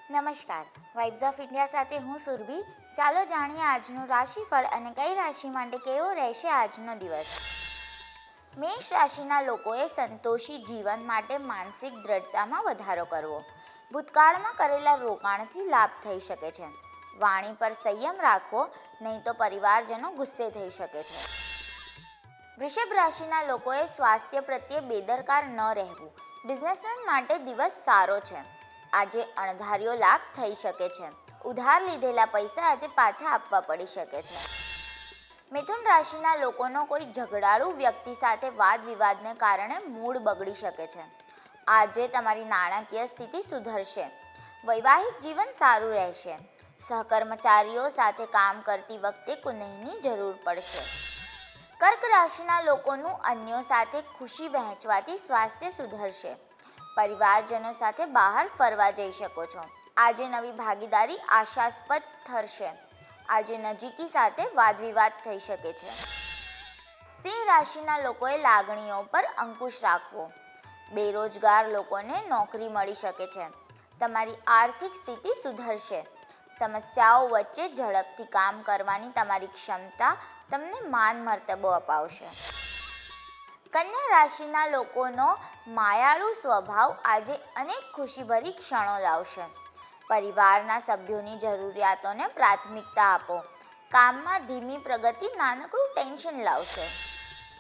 નમસ્કાર, vibes of India સાથે હું સુરભી. ચાલો જાણીએ આજનું રાશિફળ અને કઈ રાશિ માટે કેવો રહેશે આજનો દિવસ. મેષ રાશિના લોકોએ સંતોષી જીવન માટે માનસિક દ્રઢતામાં વધારો કરવો. ભૂતકાળમાં કરેલા રોકાણથી લાભ થઈ શકે છે. વાણી પર સંયમ રાખવો, નહીં તો પરિવારજનો ગુસ્સે થઈ શકે છે. વૃષભ રાશિના લોકોએ સ્વાસ્થ્ય પ્રત્યે બેદરકાર ન રહેવું. બિઝનેસમેન માટે દિવસ સારો છે. આજે અણધાર્યો લાભ થઈ શકે છે. ઉધાર લીધેલા પૈસા આજે પાછા આપવા પડી શકે છે. મિથુન રાશિના લોકોનો કોઈ ઝઘડાળુ વ્યક્તિ સાથે વાદ વિવાદને કારણે મૂડ બગડી શકે છે. આજે તમારી નાણાકીય સ્થિતિ સુધરશે. વૈવાહિક જીવન સારું રહેશે. સહકર્મચારીઓ સાથે કામ કરતી વખતે કુનેહની જરૂર પડશે. કર્ક રાશિના લોકોનું અન્યો સાથે ખુશી વહેંચવાથી સ્વાસ્થ્ય સુધરશે. પરિવારજનો સાથે બહાર ફરવા જઈ શકો છો. આજે નવી ભાગીદારી આશાસ્પદ ઠરશે. આજે નજીકી સાથે વાદવિવાદ થઈ શકે છે. સિંહ રાશિના લોકોએ લાગણીઓ પર અંકુશ રાખવો. બેરોજગાર લોકોને નોકરી મળી શકે છે. તમારી આર્થિક સ્થિતિ સુધરશે. સમસ્યાઓ વચ્ચે ઝડપથી કામ કરવાની તમારી ક્ષમતા તમને માન મર્તબો અપાવશે. કન્યા રાશિના લોકોનો માયાળુ સ્વભાવ આજે અનેક ખુશીભરી ક્ષણો લાવશે. પરિવારના સભ્યોની જરૂરિયાતોને પ્રાથમિકતા આપો. કામમાં ધીમી પ્રગતિ નાનકડું ટેન્શન લાવશે.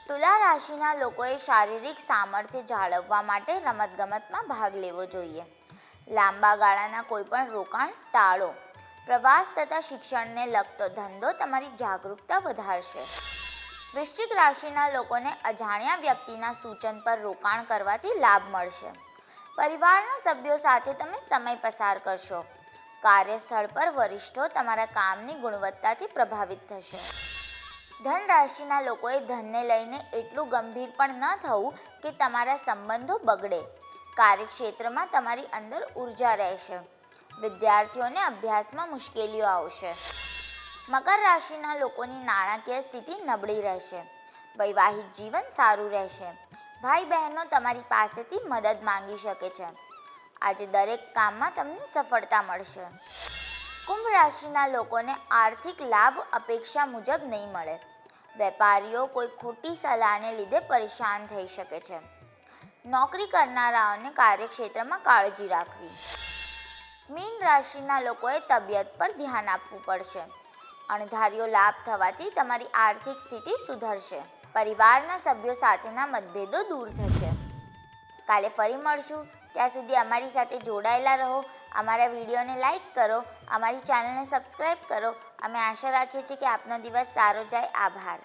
તુલા રાશિના લોકોએ શારીરિક સામર્થ્ય જાળવવા માટે રમતગમતમાં ભાગ લેવો જોઈએ. લાંબા ગાળાના કોઈપણ રોકાણ ટાળો. પ્રવાસ તથા શિક્ષણને લગતો ધંધો તમારી જાગૃતતા વધારશે. વૃશ્ચિક રાશિના લોકોને અજાણ્યા વ્યક્તિના સૂચન પર રોકાણ કરવાથી લાભ મળશે. પરિવારના સભ્યો સાથે તમે સમય પસાર કરશો. કાર્યસ્થળ પર વરિષ્ઠો તમારા કામની ગુણવત્તાથી પ્રભાવિત થશે. ધન રાશિના લોકોએ ધનને લઈને એટલું ગંભીર પણ ન થવું કે તમારા સંબંધો બગડે. કાર્યક્ષેત્રમાં તમારી અંદર ઉર્જા રહેશે. વિદ્યાર્થીઓને અભ્યાસમાં મુશ્કેલીઓ આવશે. મકર રાશિના લોકોની નાણાકીય સ્થિતિ નબળી રહેશે. વૈવાહિક જીવન સારું રહેશે. ભાઈ બહેનો તમારી પાસેથી મદદ માંગી શકે છે. આજે દરેક કામમાં તમને સફળતા મળશે. કુંભ રાશિના લોકોને આર્થિક લાભ અપેક્ષા મુજબ નહીં મળે. વેપારીઓ કોઈ ખોટી સલાહને લીધે પરેશાન થઈ શકે છે. નોકરી કરનારાઓને કાર્યક્ષેત્રમાં કાળજી રાખવી. મીન રાશિના લોકોએ તબિયત પર ધ્યાન આપવું પડશે. અણધાર્યો લાભ થવાથી તમારી આર્થિક સ્થિતિ સુધરશે. પરિવારના સભ્યો સાથેના મતભેદો દૂર થશે. કાલે ફરી મળશું. ત્યાં સુધી અમારી સાથે જોડાયેલા રહો. અમારા વિડીયોને લાઈક કરો. અમારી ચેનલને સબસ્ક્રાઈબ કરો. અમે આશા રાખીએ છીએ કે આપનો દિવસ સારો જાય. આભાર.